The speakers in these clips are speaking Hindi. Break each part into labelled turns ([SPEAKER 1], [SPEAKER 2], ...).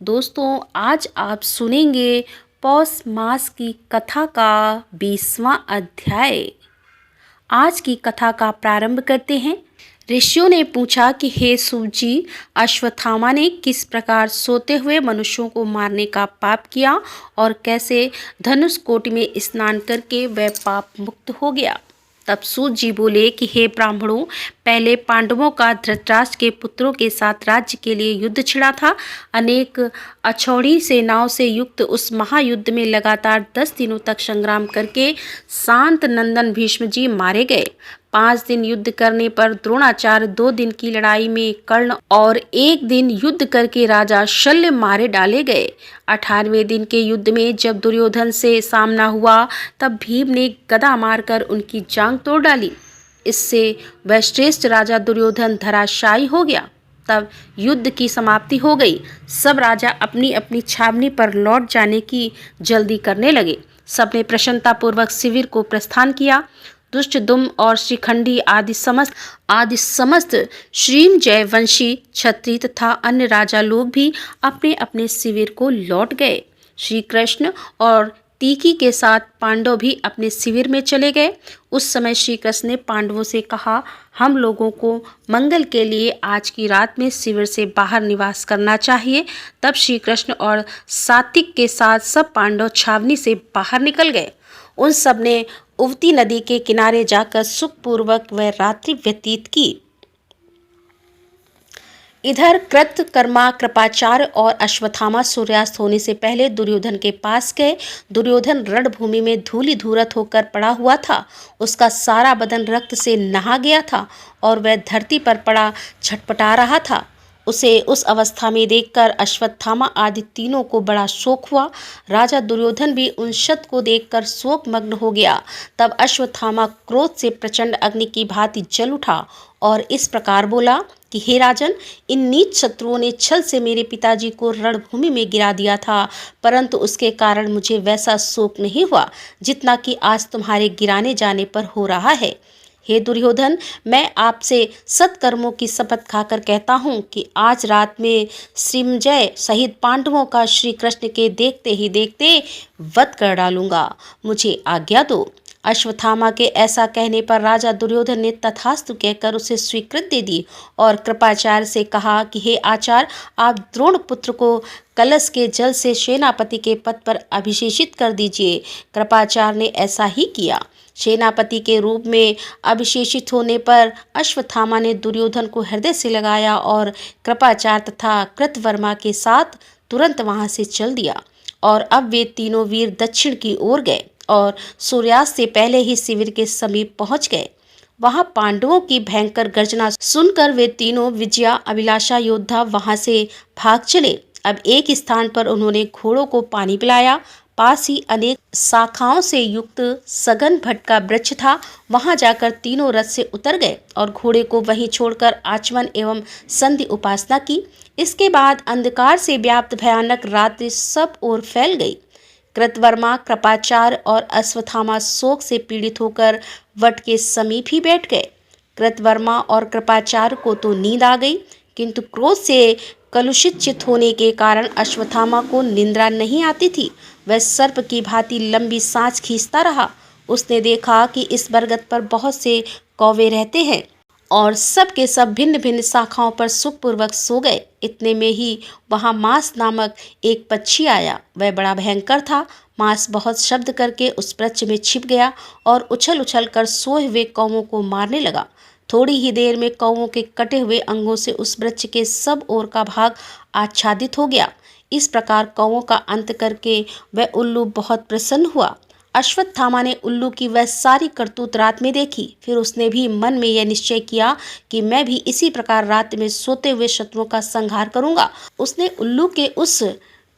[SPEAKER 1] दोस्तों, आज आप सुनेंगे पौष मास की कथा का 20वां अध्याय। आज की कथा का प्रारंभ करते हैं। ऋषियों ने पूछा कि हे सूत जी, अश्वत्थामा ने किस प्रकार सोते हुए मनुष्यों को मारने का पाप किया और कैसे धनुष कोटि में स्नान करके वह पाप मुक्त हो गया। तब सूत जी बोले कि हे ब्राह्मणों, पहले पांडवों का धृतराष्ट्र के पुत्रों के साथ राज्य के लिए युद्ध छिड़ा था। अनेक अछौड़ी सेनाओं से युक्त उस महायुद्ध में लगातार 10 दिनों तक संग्राम करके शांत नंदन भीष्म जी मारे गए। 5 दिन युद्ध करने पर द्रोणाचार्य, 2 दिन की लड़ाई में कर्ण और 1 दिन युद्ध करके राजा शल्य मारे डाले गए। 18वें दिन के युद्ध में जब दुर्योधन से सामना हुआ तब भीम ने गदा मारकर उनकी जांघ तोड़ डाली। इससे वह श्रेष्ठ राजा दुर्योधन धराशायी हो गया। तब युद्ध की समाप्ति हो गई। सब राजा अपनी अपनी छावनी पर लौट जाने की जल्दी करने लगे। सबने प्रसन्नतापूर्वक शिविर को प्रस्थान किया। दुष्टदुम्न और शिखंडी आदि समस्त श्रीम जयवंशी क्षत्रिय तथा अन्य राजा लोग भी अपने अपने शिविर को लौट गए। श्री कृष्ण और तीकी के साथ पांडव भी अपने शिविर में चले गए। उस समय श्री कृष्ण ने पांडवों से कहा, हम लोगों को मंगल के लिए आज की रात में शिविर से बाहर निवास करना चाहिए। तब श्री कृष्ण और सात्विक के साथ सब पांडव छावनी से बाहर निकल गए। उन सब ने उवती नदी के किनारे जाकर सुखपूर्वक वह रात्रि व्यतीत की। इधर कृतकर्मा, कृपाचार्य और अश्वत्थामा सूर्यास्त होने से पहले दुर्योधन के पास गए। दुर्योधन रणभूमि में धूलि धूरत होकर पड़ा हुआ था। उसका सारा बदन रक्त से नहा गया था और वह धरती पर पड़ा छटपटा रहा था। उसे उस अवस्था में देखकर अश्वत्थामा आदि तीनों को बड़ा शोक हुआ। राजा दुर्योधन भी उन शत को देखकर शोक मग्न हो गया। तब अश्वत्थामा क्रोध से प्रचंड अग्नि की भांति जल उठा और इस प्रकार बोला कि हे राजन, इन नीच शत्रुओं ने छल से मेरे पिताजी को रणभूमि में गिरा दिया था, परंतु उसके कारण मुझे वैसा शोक नहीं हुआ जितना कि आज तुम्हारे गिराने जाने पर हो रहा है। हे दुर्योधन, मैं आपसे सत्कर्मों की शपथ खाकर कहता हूँ कि आज रात में श्रीमजय सहित पांडवों का श्री कृष्ण के देखते ही देखते वध कर डालूंगा। मुझे आज्ञा दो। अश्वत्थामा के ऐसा कहने पर राजा दुर्योधन ने तथास्तु कहकर उसे स्वीकृति दे दी और कृपाचार्य से कहा कि हे आचार्य, आप द्रोण पुत्र को कलश के जल से सेनापति के पद पर अभिषेचित कर दीजिए। कृपाचार्य ने ऐसा ही किया। सेनापति के रूप में अभिषेचित होने पर अश्वत्थामा ने दुर्योधन को हृदय से लगाया और कृपाचार्य तथा कृतवर्मा के साथ तुरंत वहां से चल दिया। और अब वे तीनों वीर दक्षिण की ओर गए और सूर्यास्त से पहले ही शिविर के समीप पहुंच गए। वहां पांडवों की भयंकर गर्जना सुनकर वे तीनों विजया अभिलाषा योद्धा वहां से भाग चले। अब एक स्थान पर उन्होंने घोड़ों को पानी पिलाया। पास ही अनेक शाखाओं से युक्त सघन भटका वृक्ष था। वहां जाकर तीनों रथ से उतर गए और घोड़े को वहीं छोड़कर आचमन एवं संधि उपासना की। इसके बाद अंधकार से व्याप्त भयानक रात्रि सब ओर फैल गई। कृतवर्मा, कृपाचार्य और अश्वत्थामा शोक से पीड़ित होकर वट के समीप ही बैठ गए। कृतवर्मा और कृपाचार्य को तो नींद आ गई, किंतु क्रोध से कलुषित चित्त होने के कारण अश्वत्थामा को निद्रा नहीं आती थी। वह सर्प की भांति लंबी सांस खींचता रहा। उसने देखा कि इस बरगद पर बहुत से कौवे रहते हैं और सब के सब भिन्न भिन्न शाखाओं पर सुखपूर्वक सो गए। इतने में ही वहां मांस नामक एक पक्षी आया। वह बड़ा भयंकर था। मांस बहुत शब्द करके उस वृक्ष में छिप गया और उछल उछल कर सोए हुए कौवों को मारने लगा। थोड़ी ही देर में कौवों के कटे हुए अंगों से उस वृक्ष के सब ओर का भाग आच्छादित हो गया। इस प्रकार कौवों का अंत करके वह उल्लू बहुत प्रसन्न हुआ। अश्वत्थामा ने उल्लू की वह सारी करतूत रात में देखी। फिर उसने भी मन में यह निश्चय किया कि मैं भी इसी प्रकार रात में सोते हुए शत्रुओं का संहार करूंगा। उसने उल्लू के उस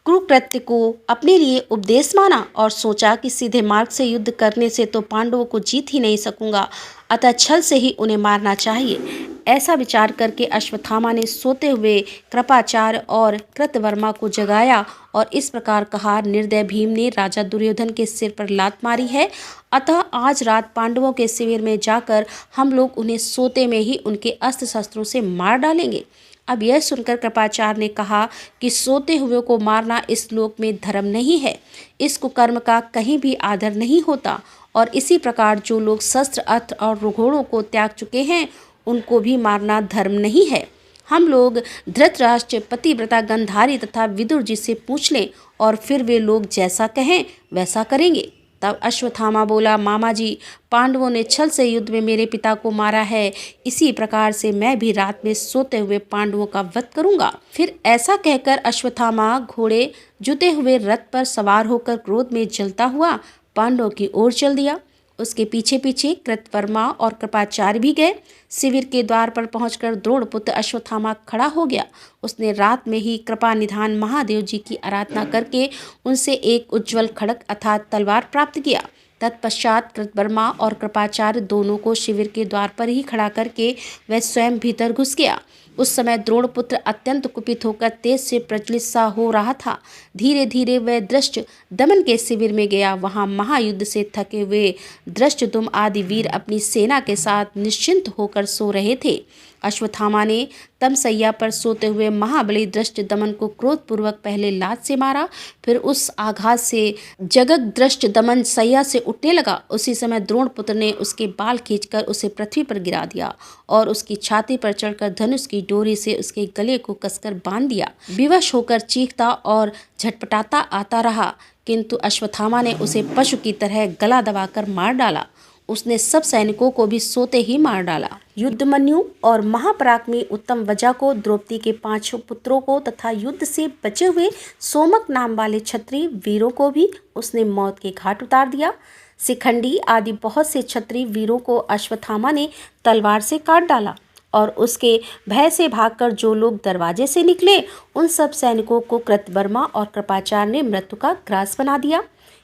[SPEAKER 1] कुकृत्य को अपने लिए उपदेश माना और सोचा कि सीधे मार्ग से युद्ध करने से तो पांडवों को जीत ही नहीं सकूंगा, अतः छल से ही उन्हें मारना चाहिए। ऐसा विचार करके अश्वत्थामा ने सोते हुए कृपाचार्य और कृतवर्मा को जगाया और इस प्रकार कहा, निर्दय भीम ने राजा दुर्योधन के सिर पर लात मारी है, अतः आज रात पांडवों के शिविर में जाकर हम लोग उन्हें सोते में ही उनके अस्त्र शस्त्रों से मार डालेंगे। अब यह सुनकर कृपाचार्य ने कहा कि सोते हुए को मारना इस लोक में धर्म नहीं है, इस कुकर्म का कहीं भी आदर नहीं होता। और इसी प्रकार जो लोग शस्त्र अस्त्र और घोड़ों को त्याग चुके हैं उनको भी मारना धर्म नहीं है। हम लोग धृतराष्ट्र, पतिव्रता गंधारी तथा विदुर जी से पूछ लें और फिर वे लोग जैसा कहें वैसा करेंगे। तब अश्वत्थामा बोला, मामा जी, पांडवों ने छल से युद्ध में मेरे पिता को मारा है, इसी प्रकार से मैं भी रात में सोते हुए पांडवों का वध करूंगा। फिर ऐसा कहकर अश्वत्थामा घोड़े जुते हुए रथ पर सवार होकर क्रोध में जलता हुआ पांडवों की ओर चल दिया। उसके पीछे पीछे कृतवर्मा और कृपाचार्य भी गए। शिविर के द्वार पर पहुंचकर द्रोणपुत्र अश्वत्थामा खड़ा हो गया। उसने रात में ही कृपा निधान महादेव जी की आराधना करके उनसे एक उज्ज्वल खड्ग अर्थात तलवार प्राप्त किया। तत्पश्चात कृतवर्मा और कृपाचार्य दोनों को शिविर के द्वार पर ही खड़ा करके वह स्वयं भीतर घुस गया। उस समय द्रोणपुत्र अत्यंत कुपित होकर तेज से प्रज्वलित सा हो रहा था। धीरे धीरे वह दृष्ट दमन के शिविर में गया। वहां महायुद्ध से थके हुए धृष्टद्युम्न आदि वीर अपनी सेना के साथ निश्चिंत होकर सो रहे थे। अश्वत्थामा ने तमसैया पर सोते हुए महाबली धृष्टद्युम्न को क्रोधपूर्वक पहले लात से मारा, फिर उस आघात से जगग धृष्टद्युम्न सैया से उठने लगा। उसी समय द्रोणपुत्र ने उसके बाल खींचकर उसे पृथ्वी पर गिरा दिया और उसकी छाती पर चढ़कर धनुष की डोरी से उसके गले को कसकर बांध दिया। विवश होकर चीखता और झटपटाता आता रहा, किंतु अश्वत्थामा ने उसे पशु की तरह गला दबाकर मार डाला। उसने सब सैनिकों को भी सोते ही मार डाला। युद्धमन्यु और महापराक्रमी उत्तम वजा को, द्रौपदी के 5 पुत्रों को तथा युद्ध से बचे हुए सोमक नाम वाले क्षत्रिय वीरों को भी उसने मौत के घाट उतार दिया। शिखंडी आदि बहुत से क्षत्रिय वीरों को अश्वत्थामा ने तलवार से काट डाला और उसके भय से भागकर जो लोग दरवाजे से निकले उन सब सैनिकों को कृतवर्मा और कृपाचार्य ने मृत्यु का ग्रास बना दिया।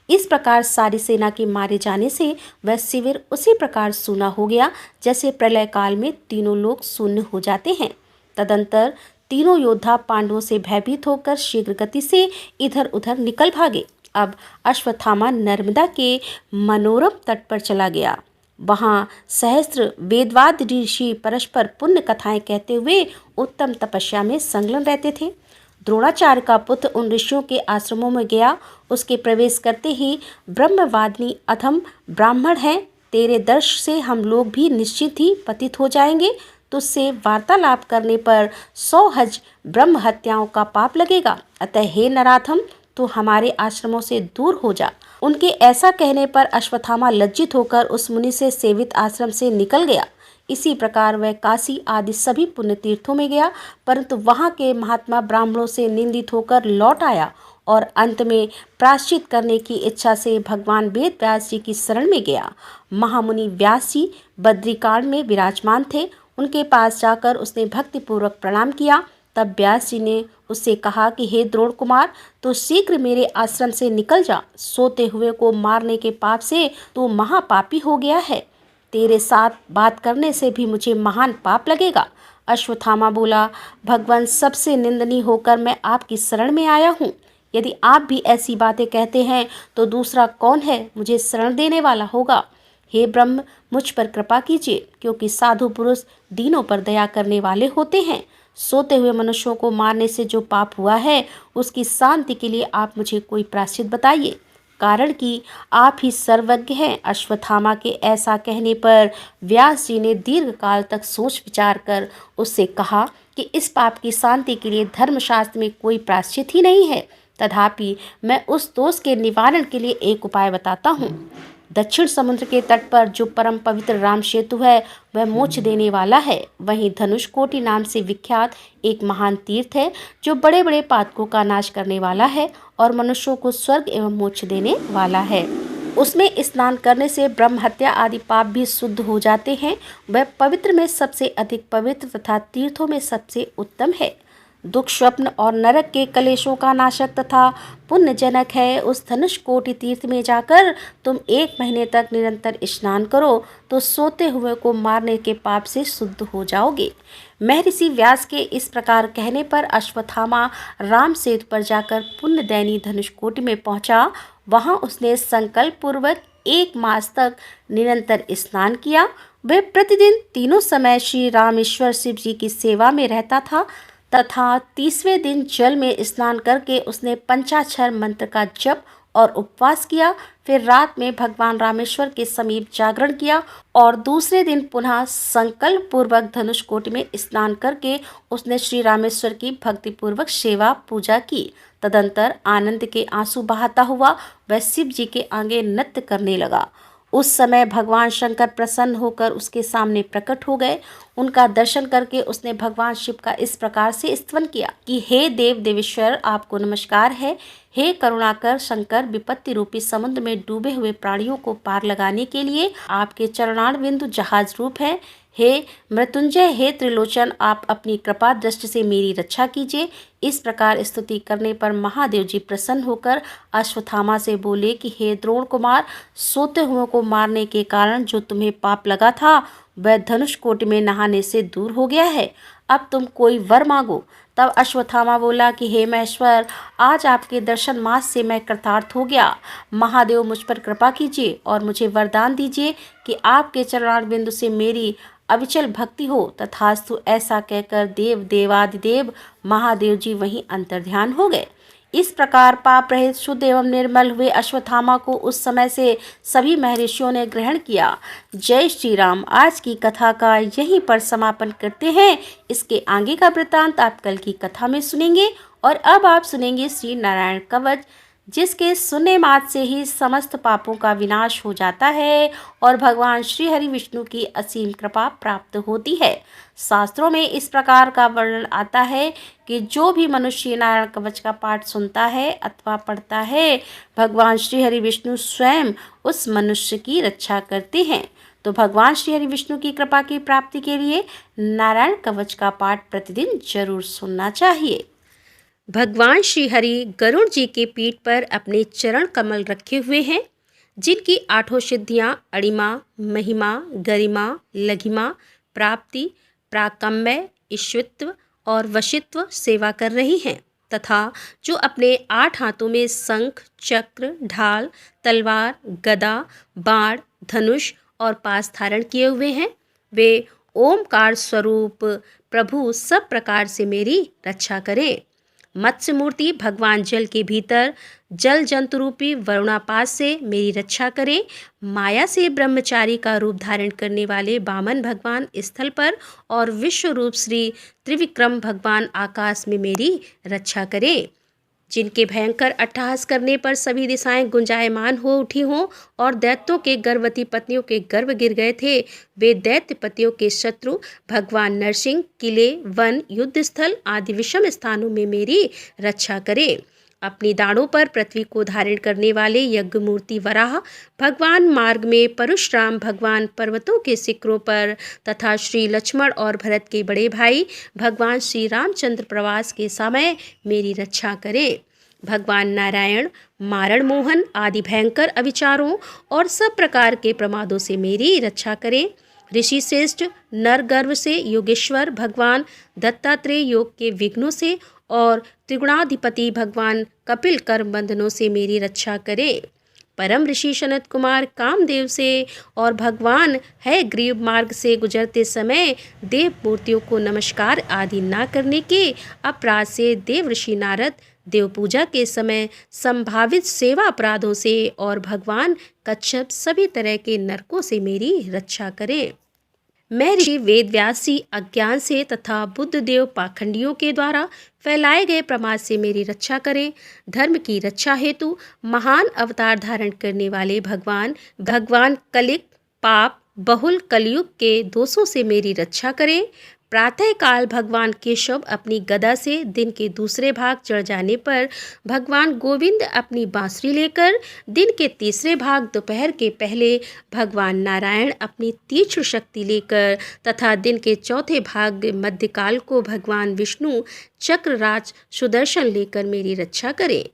[SPEAKER 1] इस प्रकार सारी सेना के मारे जाने से वह शिविर उसी प्रकार सूना हो गया जैसे प्रलय काल में तीनों लोग शून्य हो जाते हैं। तदंतर तीनों योद्धा पांडवों से भयभीत होकर शीघ्र गति से इधर उधर निकल भागे। अब अश्वत्थामा नर्मदा के मनोरम तट पर चला गया। वहाँ सहस्त्र वेदवाद ऋषि परस्पर पुण्य कथाएं कहते हुए उत्तम तपस्या में संलग्न रहते थे। द्रोणाचार्य का पुत्र उन ऋषियों के आश्रमों में गया। उसके प्रवेश करते ही ब्रह्मवादिनी अधम ब्राह्मण हैं, तेरे दर्श से हम लोग भी निश्चित ही पतित हो जाएंगे। तुझसे वार्तालाप करने पर 100 हज ब्रह्म हत्याओं का पाप लगेगा। अतः हे नराधम, तो हमारे आश्रमों से दूर हो जा। उनके ऐसा कहने पर अश्वत्थामा लज्जित होकर उस मुनि से सेवित आश्रम से निकल गया। इसी प्रकार वह काशी आदि सभी पुण्य तीर्थों में गया, परंतु वहाँ के महात्मा ब्राह्मणों से निंदित होकर लौट आया और अंत में प्रायश्चित करने की इच्छा से भगवान वेद व्यास जी की शरण में गया। महामुनि व्यास जी बद्रिकांड में विराजमान थे। उनके पास जाकर उसने भक्तिपूर्वक प्रणाम किया। तब व्यास जी ने उससे कहा कि हे द्रोण कुमार, तो शीघ्र मेरे आश्रम से निकल जा। सोते हुए को मारने के पाप से तू महापापी हो गया है। तेरे साथ बात करने से भी मुझे महान पाप लगेगा। अश्वत्थामा बोला, भगवान, सबसे निंदनीय होकर मैं आपकी शरण में आया हूँ। यदि आप भी ऐसी बातें कहते हैं तो दूसरा कौन है मुझे शरण देने वाला होगा। हे ब्रह्म, मुझ पर कृपा कीजिए, क्योंकि साधु पुरुष दीनों पर दया करने वाले होते हैं। सोते हुए मनुष्यों को मारने से जो पाप हुआ है उसकी शांति के लिए आप मुझे कोई प्रायश्चित बताइए, कारण कि आप ही सर्वज्ञ हैं। अश्वत्थामा के ऐसा कहने पर व्यास जी ने दीर्घ काल तक सोच विचार कर उससे कहा कि इस पाप की शांति के लिए धर्मशास्त्र में कोई प्रायश्चित ही नहीं है। तथापि मैं उस दोष के निवारण के लिए एक उपाय बताता हूँ। दक्षिण समुद्र के तट पर जो परम पवित्र राम सेतु है वह मोक्ष देने वाला है। वहीं धनुषकोटि नाम से विख्यात एक महान तीर्थ है जो बड़े बड़े पातकों का नाश करने वाला है और मनुष्यों को स्वर्ग एवं मोक्ष देने वाला है। उसमें स्नान करने से ब्रह्म हत्या आदि पाप भी शुद्ध हो जाते हैं। वह पवित्र में सबसे अधिक पवित्र तथा तीर्थों में सबसे उत्तम है। दुख, स्वप्न और नरक के कलेशों का नाशक तथा पुण्यजनक है। उस धनुषकोटि तीर्थ में जाकर तुम 1 महीने तक निरंतर स्नान करो तो सोते हुए को मारने के पाप से शुद्ध हो जाओगे। महर्षि व्यास के इस प्रकार कहने पर अश्वत्थामा राम सेतु पर जाकर पुण्यदैनी धनुषकोटि में पहुंचा। वहां उसने संकल्प पूर्वक 1 मास तक निरंतर स्नान किया। वह प्रतिदिन तीनों समय श्री रामेश्वर शिव जी की सेवा में रहता था तथा तीसवें दिन जल में स्नान करके उसने पंचाक्षर मंत्र का जप और उपवास किया। फिर रात में भगवान रामेश्वर के समीप जागरण किया और दूसरे दिन पुनः संकल्प पूर्वक धनुष कोटि में स्नान करके उसने श्री रामेश्वर की भक्तिपूर्वक सेवा पूजा की। तदंतर आनंद के आंसू बहाता हुआ वह शिव जी के आगे नृत्य करने लगा। उस समय भगवान शंकर प्रसन्न होकर उसके सामने प्रकट हो गए। उनका दर्शन करके उसने भगवान शिव का इस प्रकार से स्तवन किया कि हे देव देवेश्वर, आपको नमस्कार है। हे करुणाकर शंकर, विपत्ति रूपी समुद्र में डूबे हुए प्राणियों को पार लगाने के लिए आपके चरणार बिंदु जहाज रूप है। हे मृत्युंजय, हे त्रिलोचन, आप अपनी कृपा दृष्टि से मेरी रक्षा कीजिए। इस प्रकार स्तुति करने पर महादेव जी प्रसन्न होकर अश्वत्थामा से बोले कि हे द्रोण कुमार, सोते हुओं को मारने के कारण जो तुम्हें पाप लगा था वह धनुष कोटि में नहाने से दूर हो गया है। अब तुम कोई वर मांगो। तब अश्वत्थामा बोला कि हे महेश्वर, आज आपके दर्शन मास से मैं कृतार्थ हो गया। महादेव मुझ पर कृपा कीजिए और मुझे वरदान दीजिए कि आपके चरणार बिंदु से मेरी अविचल भक्ति हो। तथास्तु, ऐसा कहकर देव देवादिदेव महादेव जी वहीं अंतर्ध्यान हो गए। इस प्रकार पाप रहित शुद्ध एवं निर्मल हुए अश्वत्थामा को उस समय से सभी महर्षियों ने ग्रहण किया। जय श्री राम। आज की कथा का यहीं पर समापन करते हैं। इसके आगे का वृत्तांत आप कल की कथा में सुनेंगे। और अब आप सुनेंगे श्री नारायण कवच, जिसके सुनने मात्र से ही समस्त पापों का विनाश हो जाता है और भगवान श्री हरि विष्णु की असीम कृपा प्राप्त होती है। शास्त्रों में इस प्रकार का वर्णन आता है कि जो भी मनुष्य नारायण कवच का पाठ सुनता है अथवा पढ़ता है, भगवान श्री हरि विष्णु स्वयं उस मनुष्य की रक्षा करते हैं। तो भगवान श्री हरि विष्णु की कृपा की प्राप्ति के लिए नारायण कवच का पाठ प्रतिदिन जरूर सुनना चाहिए। भगवान श्री हरि गरुड़ जी के पीठ पर अपने चरण कमल रखे हुए हैं, जिनकी आठों सिद्धियां अणिमा, महिमा, गरिमा, लघिमा, प्राप्ति, प्राकम्य, ईश्वत्व और वशित्व सेवा कर रही हैं, तथा जो अपने 8 हाथों में शंख, चक्र, ढाल, तलवार, गदा, बाण, धनुष और पास धारण किए हुए हैं, वे ओमकार स्वरूप प्रभु सब प्रकार से मेरी रक्षा करें। मत्स्य मूर्ति भगवान जल के भीतर जल जंतु रूपी वरुणापास से मेरी रक्षा करें। माया से ब्रह्मचारी का रूप धारण करने वाले वामन भगवान स्थल पर और विश्व रूप श्री त्रिविक्रम भगवान आकाश में मेरी रक्षा करें। जिनके भयंकर अट्टहास करने पर सभी दिशाएं गुंजायमान हो उठी हों और दैत्यों के गर्भवती पत्नियों के गर्भ गिर गए थे, वे दैत्य पतियों के शत्रु भगवान नरसिंह किले, वन, युद्ध स्थल आदि विषम स्थानों में मेरी रक्षा करें। अपनी दाढ़ों पर पृथ्वी को धारण करने वाले यज्ञ मूर्ति वराह भगवान मार्ग में, परशुराम भगवान पर्वतों के शिखरों पर तथा श्री लक्ष्मण और भरत के बड़े भाई भगवान श्री रामचंद्र प्रवास के समय मेरी रक्षा करें। भगवान नारायण मारण मोहन आदि भयंकर अविचारों और सब प्रकार के प्रमादों से मेरी रक्षा करें। ऋषि श्रेष्ठ नर गर्भ से योगेश्वर भगवान दत्तात्रेय योग के विघ्नों से और त्रिगुणाधिपति भगवान कपिल कर्म बंधनों से मेरी रक्षा करें। परम ऋषि सनत कुमार कामदेव से और भगवान है ग्रीव मार्ग से गुजरते समय देव मूर्तियों को नमस्कार आदि न करने के अपराध से देव ऋषि नारद देव पूजा के समय संभावित सेवा अपराधों से और भगवान कच्छप सभी तरह के नरकों से मेरी रक्षा करें। मैं ऋषि वेदव्यासी अज्ञान से तथा बुद्ध देव पाखंडियों के द्वारा फैलाए गए प्रमाद से मेरी रक्षा करें। धर्म की रक्षा हेतु महान अवतार धारण करने वाले भगवान कलिक पाप बहुल कलयुग के दोषों से मेरी रक्षा करें। प्रातः काल भगवान केशव अपनी गदा से दिन के दूसरे भाग चढ़ जाने पर भगवान गोविंद अपनी बांसुरी लेकर दिन के तीसरे भाग दोपहर के पहले भगवान नारायण अपनी तीक्ष्ण शक्ति लेकर तथा दिन के चौथे भाग मध्यकाल को भगवान विष्णु चक्रराज सुदर्शन लेकर मेरी रक्षा करें।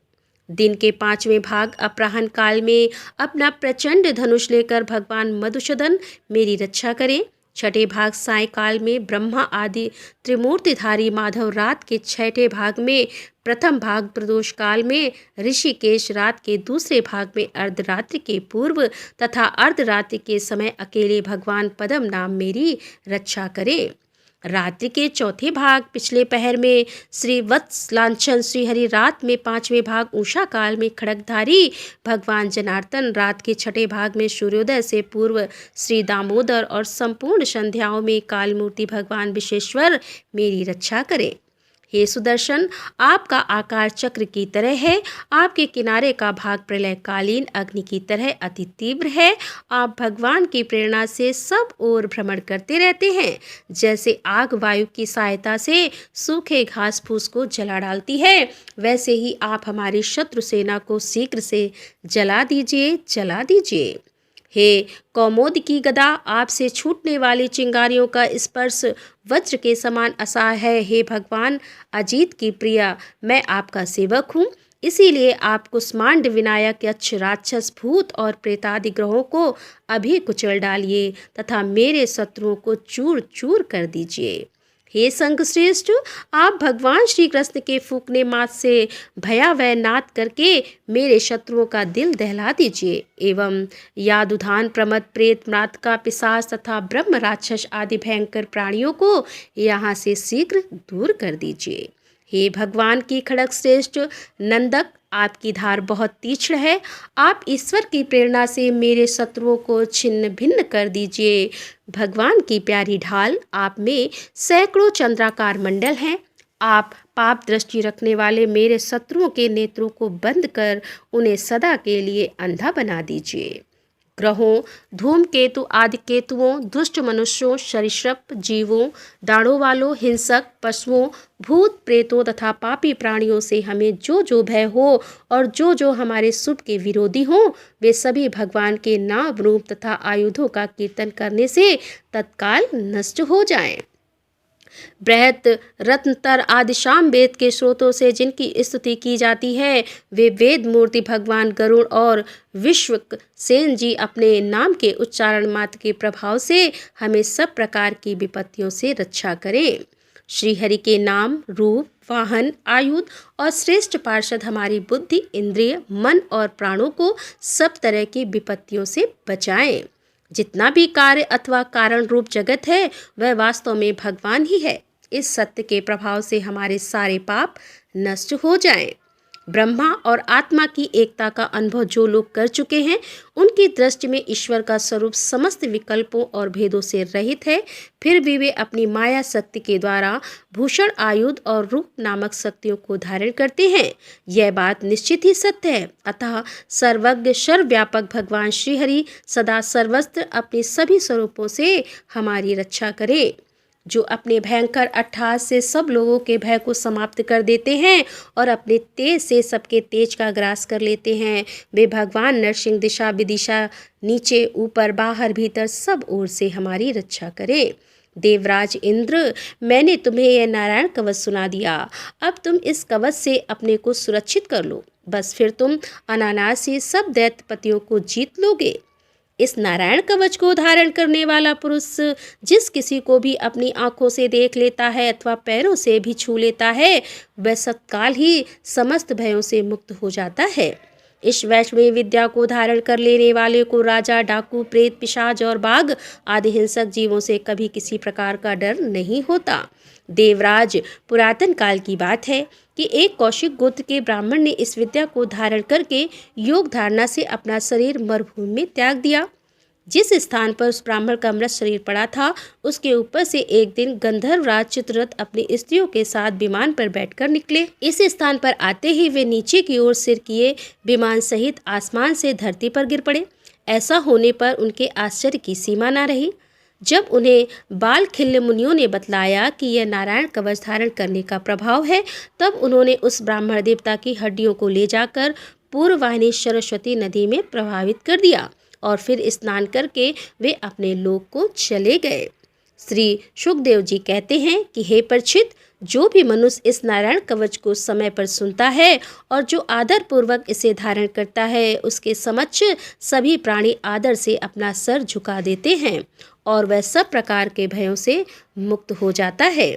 [SPEAKER 1] दिन के 5वें भाग अपराह्न काल में अपना प्रचंड धनुष लेकर भगवान मधुसूदन मेरी रक्षा करें। छठे भाग सायकाल में ब्रह्मा आदि त्रिमूर्तिधारी माधव, रात के 6ठे भाग में प्रथम भाग प्रदोष काल में ऋषिकेश, रात के दूसरे भाग में अर्धरात्रि के पूर्व तथा अर्धरात्रि के समय अकेले भगवान पद्म नाम मेरी रक्षा करें। रात्रि के चौथे भाग पिछले पहर में श्री वत्स लांछन श्रीहरि, रात में पांचवें भाग उषा काल में खड़गधारी भगवान जनार्दन, रात के छठे भाग में सूर्योदय से पूर्व श्री दामोदर और संपूर्ण संध्याओं में कालमूर्ति भगवान विश्वेश्वर मेरी रक्षा करें। हे सुदर्शन, आपका आकार चक्र की तरह है, आपके किनारे का भाग प्रलयकालीन अग्नि की तरह अति तीव्र है। आप भगवान की प्रेरणा से सब ओर भ्रमण करते रहते हैं, जैसे आग वायु की सहायता से सूखे घास फूस को जला डालती है, वैसे ही आप हमारी शत्रु सेना को शीघ्र से जला दीजिए, जला दीजिए। हे कौमोद की गदा, आपसे छूटने वाली चिंगारियों का स्पर्श वज्र के समान असह्य है। हे भगवान अजीत की प्रिया, मैं आपका सेवक हूँ, इसीलिए आप कुष्मांड विनायक यक्ष राक्षस भूत और प्रेतादि ग्रहों को अभी कुचल डालिए तथा मेरे शत्रुओं को चूर चूर कर दीजिए। हे संघश्रेष्ठ, आप भगवान श्री कृष्ण के फूकने मात से भयावह नाद करके मेरे शत्रुओं का दिल दहला दीजिए एवं यादुधान प्रमद प्रेत म्रातका पिशाच तथा ब्रह्म राक्षस आदि भयंकर प्राणियों को यहाँ से शीघ्र दूर कर दीजिए। हे भगवान की खड़ग श्रेष्ठ नंदक, आपकी धार बहुत तीक्ष्ण है, आप ईश्वर की प्रेरणा से मेरे शत्रुओं को छिन्न भिन्न कर दीजिए। भगवान की प्यारी ढाल, आप में सैकड़ों चंद्राकार मंडल हैं, आप पाप दृष्टि रखने वाले मेरे शत्रुओं के नेत्रों को बंद कर उन्हें सदा के लिए अंधा बना दीजिए। ग्रहों, धूमकेतु आदि केतुओं, दुष्ट मनुष्यों, सरीसृप जीवों, दाढ़ों वालों, हिंसक पशुओं, भूत प्रेतों तथा पापी प्राणियों से हमें जो जो भय हो और जो जो हमारे शुभ के विरोधी हों, वे सभी भगवान के नाम रूप तथा आयुधों का कीर्तन करने से तत्काल नष्ट हो जाएं। बृहत रत्नतर आदि शाम वेद के स्रोतों से जिनकी स्तुति की जाती है, वे वेद मूर्ति भगवान गरुड़ और विश्वक सेन जी अपने नाम के उच्चारण मात्र के प्रभाव से हमें सब प्रकार की विपत्तियों से रक्षा करें। श्री हरि के नाम, रूप, वाहन, आयुध और श्रेष्ठ पार्षद हमारी बुद्धि, इंद्रिय, मन और प्राणों को सब तरह की विपत्तियों से बचाएं। जितना भी कार्य अथवा कारण रूप जगत है वह वास्तव में भगवान ही है। इस सत्य के प्रभाव से हमारे सारे पाप नष्ट हो जाएं। ब्रह्मा और आत्मा की एकता का अनुभव जो लोग कर चुके हैं, उनकी दृष्टि में ईश्वर का स्वरूप समस्त विकल्पों और भेदों से रहित है, फिर भी वे अपनी माया शक्ति के द्वारा भूषण, आयुध और रूप नामक शक्तियों को धारण करते हैं। यह बात निश्चित ही सत्य है। अतः सर्वज्ञ सर्वव्यापक भगवान श्रीहरि सदा सर्वत्र अपने सभी स्वरूपों से हमारी रक्षा करे, जो अपने भयंकर अट्टहास से सब लोगों के भय को समाप्त कर देते हैं और अपने तेज से सबके तेज का ग्रास कर लेते हैं। वे भगवान नरसिंह दिशा विदिशा, नीचे ऊपर बाहर भीतर सब ओर से हमारी रक्षा करें। देवराज इंद्र, मैंने तुम्हें यह नारायण कवच सुना दिया, अब तुम इस कवच से अपने को सुरक्षित कर लो, बस फिर तुम अनायास ही सब दैत्यपतियों को जीत लोगे। इस नारायण कवच को धारण करने वाला पुरुष जिस किसी को भी अपनी आंखों से देख लेता है अथवा पैरों से भी छू लेता है, वह सत्काल ही समस्त भयों से मुक्त हो जाता है। इस वैष्णवी विद्या को धारण कर लेने वाले को राजा, डाकू, प्रेत, पिशाच और बाघ आदि हिंसक जीवों से कभी किसी प्रकार का डर नहीं होता। देवराज, पुरातन काल की बात है कि एक कौशिक गोत्र के ब्राह्मण ने इस विद्या को धारण करके योग धारणा से अपना शरीर मरुभूमि में त्याग दिया। जिस स्थान पर उस ब्राह्मण का मृत शरीर पड़ा था, उसके ऊपर से एक दिन गंधर्वराज चित्ररथ अपनी स्त्रियों के साथ विमान पर बैठकर निकले। इस स्थान पर आते ही वे नीचे की ओर सिर किए विमान सहित आसमान से धरती पर गिर पड़े। ऐसा होने पर उनके आश्चर्य की सीमा न रही। जब उन्हें बाल खिल्य मुनियों ने बतलाया कि यह नारायण कवच धारण करने का प्रभाव है, तब उन्होंने उस ब्राह्मण देवता की हड्डियों को ले जाकर पूर्ववाहिनी सरस्वती नदी में प्रभावित कर दिया और फिर स्नान करके वे अपने लोक को चले गए। श्री सुखदेव जी कहते हैं कि हे परीक्षित, जो भी मनुष्य इस नारायण कवच को समय पर सुनता है और जो आदर पूर्वक इसे धारण करता है, उसके समक्ष सभी प्राणी आदर से अपना सर झुका देते हैं और वह सब प्रकार के भयों से मुक्त हो जाता है।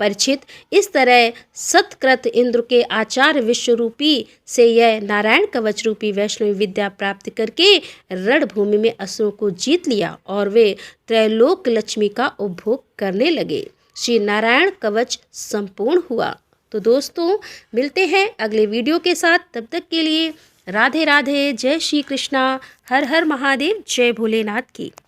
[SPEAKER 1] परीक्षित, इस तरह सत्कृत इंद्र के आचार्य विश्वरूपी से यह नारायण कवच रूपी वैष्णवी विद्या प्राप्त करके रणभूमि में असुरों को जीत लिया और वे त्रैलोक लक्ष्मी का उपभोग करने लगे। श्री नारायण कवच संपूर्ण हुआ। तो दोस्तों मिलते हैं अगले वीडियो के साथ, तब तक के लिए राधे राधे, जय श्री कृष्णा, हर हर महादेव, जय भोलेनाथ की।